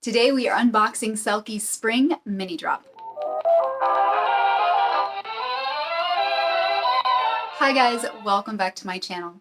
Today we are unboxing Selkie Spring Mini Drop. Hi guys, welcome back to my channel.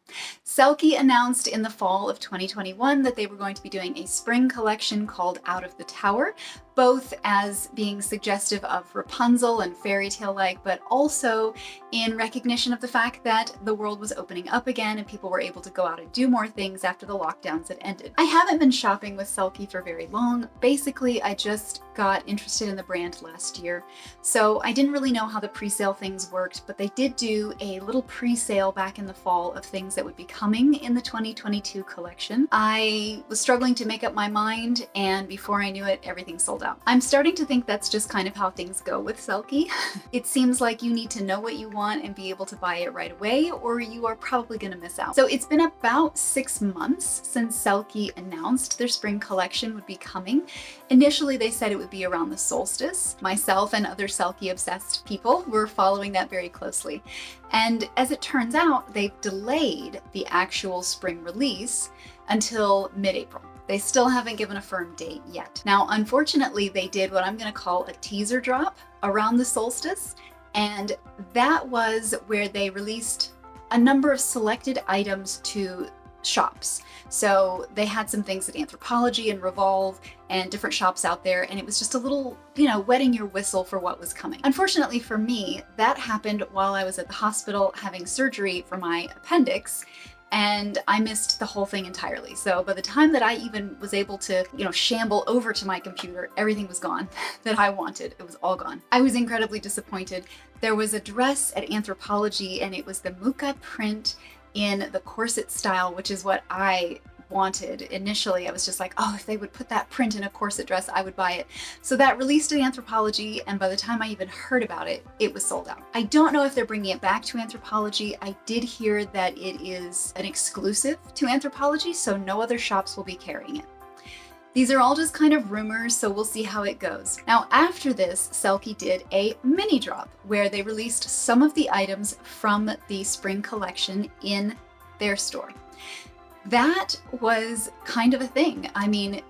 Selkie announced in the fall of 2021 that they were going to be doing a spring collection called Out of the Tower, both as being suggestive of Rapunzel and fairy tale-like, but also in recognition of the fact that the world was opening up again and people were able to go out and do more things after the lockdowns had ended. I haven't been shopping with Selkie for very long. Basically, I just got interested in the brand last year, so I didn't really know how the pre-sale things worked, but they did do a little pre-sale back in the fall of things that would be coming in the 2022 collection. I was struggling to make up my mind, and before I knew it, everything sold out. I'm starting to think that's just kind of how things go with Selkie. It seems like you need to know what you want and be able to buy it right away, or you are probably going to miss out. So it's been about 6 months since Selkie announced their spring collection would be coming. Initially, they said it would be around the solstice. Myself and other Selkie-obsessed people were following that very closely. And as it turns out, they've delayed the actual spring release until mid-April. They still haven't given a firm date yet. Now, unfortunately, they did what I'm going to call a teaser drop around the solstice, and that was where they released a number of selected items to shops. So they had some things at Anthropologie and Revolve and different shops out there, and it was just a little, wetting your whistle for what was coming. Unfortunately for me, that happened while I was at the hospital having surgery for my appendix, and I missed the whole thing entirely. So by the time that I even was able to, shamble over to my computer, everything was gone that I wanted. It was all gone. I was incredibly disappointed. There was a dress at Anthropologie, and it was the Mucha print in the corset style, which is what I wanted. Initially, I was just like, oh, if they would put that print in a corset dress, I would buy it. So that released at Anthropologie, and by the time I even heard about it, it was sold out. I don't know if they're bringing it back to Anthropologie. I did hear that it is an exclusive to Anthropologie, so no other shops will be carrying it. These are all just kind of rumors, so we'll see how it goes. Now, after this, Selkie did a mini drop where they released some of the items from the spring collection in their store. That was kind of a thing. I mean,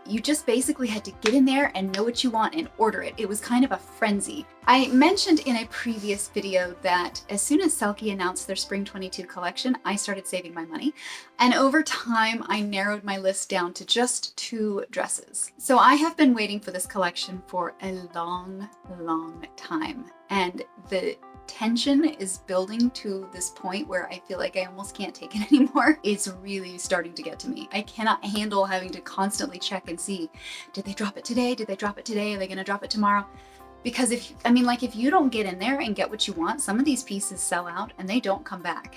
you just basically had to get in there and know what you want and order it. It was kind of a frenzy. I mentioned in a previous video that as soon as Selkie announced their Spring 22 collection, I started saving my money. And over time, I narrowed my list down to just 2 dresses. So I have been waiting for this collection for a long, long time. And the tension is building to this point where I feel like I almost can't take it anymore. It's really starting to get to me. I cannot handle having to constantly check and see, did they drop it today? Did they drop it today? Are they gonna drop it tomorrow? Because if you don't get in there and get what you want, some of these pieces sell out and they don't come back.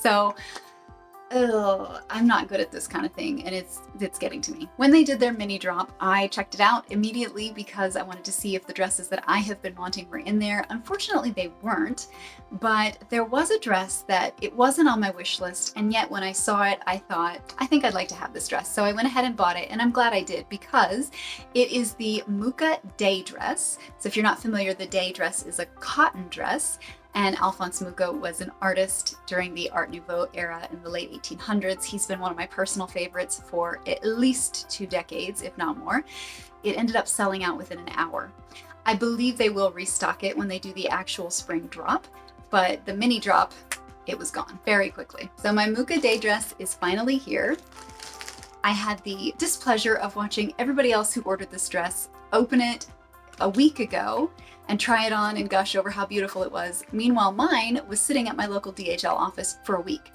So I'm not good at this kind of thing, and it's getting to me. When they did their mini drop, I checked it out immediately because I wanted to see if the dresses that I have been wanting were in there. Unfortunately, they weren't, but there was a dress that it wasn't on my wish list, and yet when I saw it, I thought, I think I'd like to have this dress. So I went ahead and bought it, and I'm glad I did because it is the Mucha day dress. So if you're not familiar, the day dress is a cotton dress. And Alphonse Mucha was an artist during the Art Nouveau era in the late 1800s. He's been one of my personal favorites for at least 2 decades, if not more. It ended up selling out within an hour. I believe they will restock it when they do the actual spring drop, but the mini drop, it was gone very quickly. So my Mucha day dress is finally here. I had the displeasure of watching everybody else who ordered this dress open it a week ago and try it on and gush over how beautiful it was. Meanwhile, mine was sitting at my local DHL office for a week.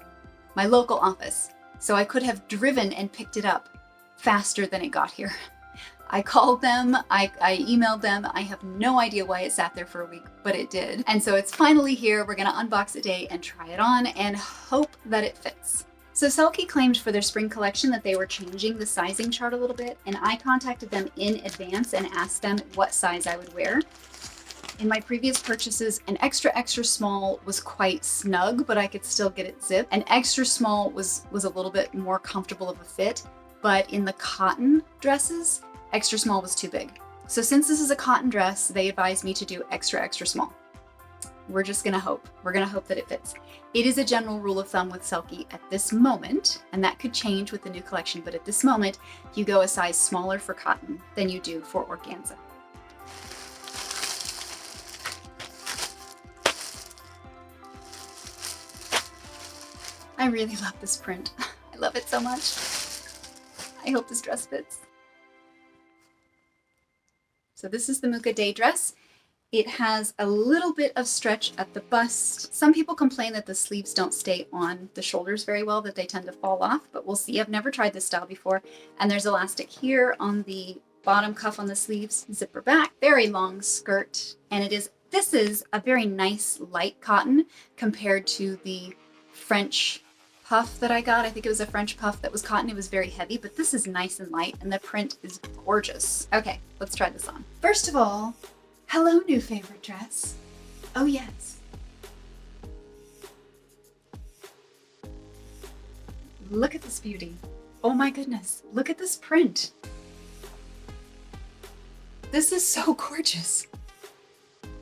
My local office. So I could have driven and picked it up faster than it got here. I called them, I emailed them. I have no idea why it sat there for a week, but it did. And so it's finally here. We're gonna unbox it today and try it on and hope that it fits. So Selkie claimed for their spring collection that they were changing the sizing chart a little bit, and I contacted them in advance and asked them what size I would wear. In my previous purchases, an extra small was quite snug, but I could still get it zipped. An extra small was a little bit more comfortable of a fit, but in the cotton dresses, extra small was too big. So since this is a cotton dress, they advised me to do extra small. We're just gonna hope. We're gonna hope that it fits. It is a general rule of thumb with Selkie at this moment, and that could change with the new collection, but at this moment, you go a size smaller for cotton than you do for organza. I really love this print. I love it so much. I hope this dress fits. So this is the Mucha day dress. It has a little bit of stretch at the bust. Some people complain that the sleeves don't stay on the shoulders very well, that they tend to fall off, but we'll see. I've never tried this style before. And there's elastic here on the bottom cuff on the sleeves, zipper back, very long skirt. And this is a very nice light cotton compared to the French puff that I got. I think it was a French puff that was cotton. It was very heavy, but this is nice and light and the print is gorgeous. Okay, let's try this on. First of all, hello, new favorite dress. Oh yes. Look at this beauty. Oh my goodness, look at this print. This is so gorgeous.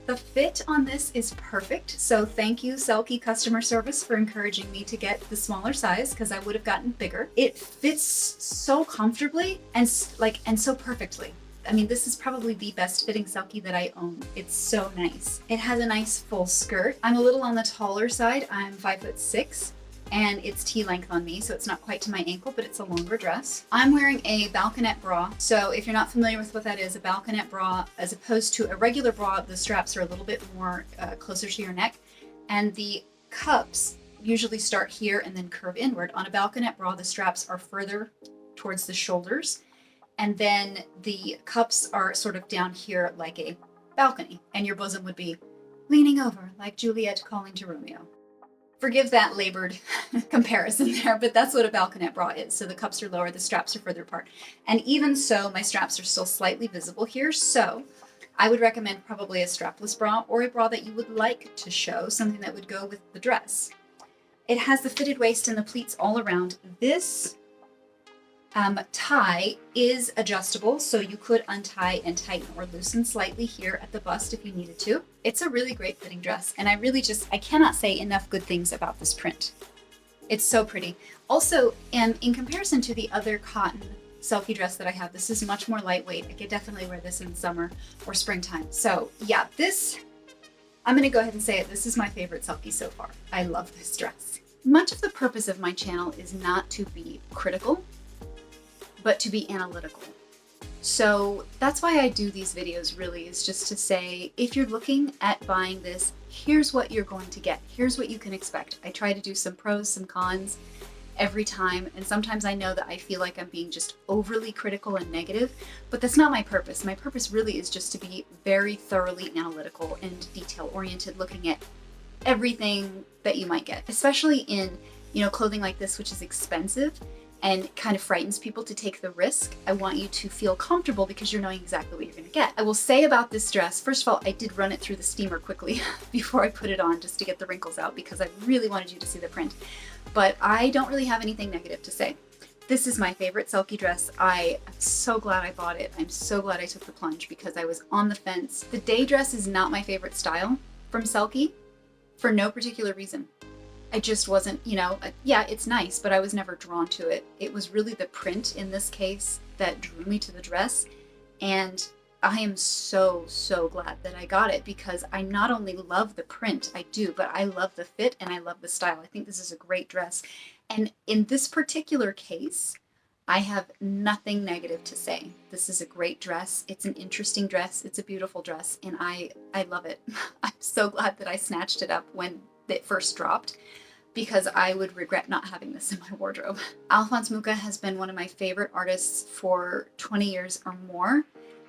The fit on this is perfect, so thank you Selkie customer service for encouraging me to get the smaller size because I would have gotten bigger. It fits so comfortably and so perfectly. I mean, this is probably the best fitting Selkie that I own. It's so nice. It has a nice full skirt. I'm a little on the taller side. I'm 5'6", and it's T-length on me, so it's not quite to my ankle, but it's a longer dress. I'm wearing a balconette bra. So if you're not familiar with what that is, a balconette bra, as opposed to a regular bra, the straps are a little bit more closer to your neck, and the cups usually start here and then curve inward. On a balconette bra, the straps are further towards the shoulders, and then the cups are sort of down here like a balcony, and your bosom would be leaning over like Juliet calling to Romeo. Forgive that labored comparison there, but that's what a balconette bra is. So the cups are lower, the straps are further apart. And even so, my straps are still slightly visible here. So I would recommend probably a strapless bra or a bra that you would like to show, something that would go with the dress. It has the fitted waist and the pleats all around. This tie is adjustable, so you could untie and tighten or loosen slightly here at the bust if you needed to. It's a really great fitting dress, and I cannot say enough good things about this print. It's so pretty. Also, in comparison to the other cotton Selkie dress that I have, this is much more lightweight. I could definitely wear this in summer or springtime. So yeah, I'm gonna go ahead and say it, this is my favorite Selkie so far. I love this dress. Much of the purpose of my channel is not to be critical, but to be analytical. So that's why I do these videos, really, is just to say, if you're looking at buying this, here's what you're going to get. Here's what you can expect. I try to do some pros, some cons every time, and sometimes I know that I feel like I'm being just overly critical and negative, but that's not my purpose. My purpose really is just to be very thoroughly analytical and detail-oriented, looking at everything that you might get, especially in, clothing like this, which is expensive and kind of frightens people to take the risk. I want you to feel comfortable because you're knowing exactly what you're gonna get. I will say about this dress, first of all, I did run it through the steamer quickly before I put it on just to get the wrinkles out because I really wanted you to see the print. But I don't really have anything negative to say. This is my favorite Selkie dress. I am so glad I bought it. I'm so glad I took the plunge because I was on the fence. The day dress is not my favorite style from Selkie for no particular reason. I just wasn't, yeah, it's nice, but I was never drawn to it. It was really the print in this case that drew me to the dress. And I am so, so glad that I got it because I not only love the print, I do, but I love the fit and I love the style. I think this is a great dress. And in this particular case, I have nothing negative to say. This is a great dress. It's an interesting dress. It's a beautiful dress. And I love it. I'm so glad that I snatched it up when it first dropped, because I would regret not having this in my wardrobe. Alphonse Mucha has been one of my favorite artists for 20 years or more.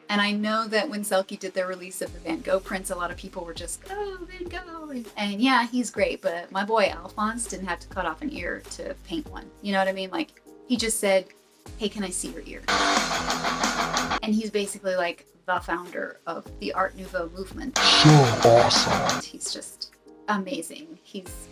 And I know that when Selkie did their release of the Van Gogh prints, a lot of people were just, oh, Van Gogh. And yeah, he's great, but my boy Alphonse didn't have to cut off an ear to paint one. You know what I mean? Like, he just said, hey, can I see your ear? And he's basically like the founder of the Art Nouveau movement. So awesome. He's just amazing. He's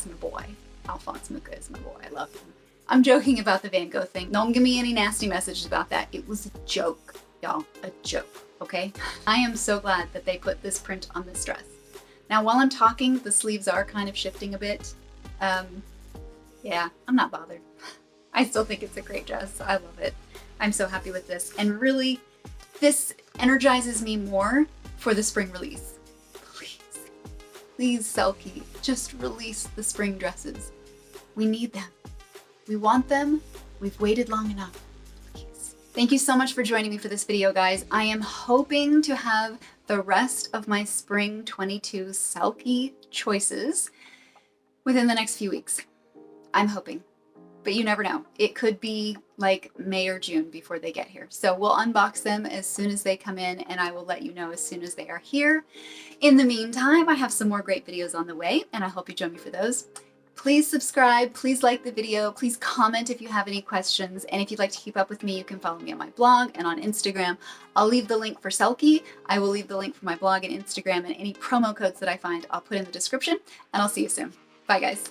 my boy. Alphonse Mucha is my boy. I love him. I'm joking about the Van Gogh thing. Don't give me any nasty messages about that. It was a joke, y'all. A joke, okay? I am so glad that they put this print on this dress. Now, while I'm talking, the sleeves are kind of shifting a bit. Yeah, I'm not bothered. I still think it's a great dress. I love it. I'm so happy with this. And really, this energizes me more for the spring release. Please, Selkie, just release the spring dresses. We need them. We want them. We've waited long enough. Please. Thank you so much for joining me for this video, guys. I am hoping to have the rest of my spring 22 Selkie choices within the next few weeks. I'm hoping. But you never know. It could be like May or June before they get here. So we'll unbox them as soon as they come in, and I will let you know as soon as they are here. In the meantime, I have some more great videos on the way, and I hope you join me for those. Please subscribe, please like the video, please comment if you have any questions, and if you'd like to keep up with me, you can follow me on my blog and on Instagram. I'll leave the link for Selkie. I will leave the link for my blog and Instagram, and any promo codes that I find I'll put in the description, and I'll see you soon. Bye, guys.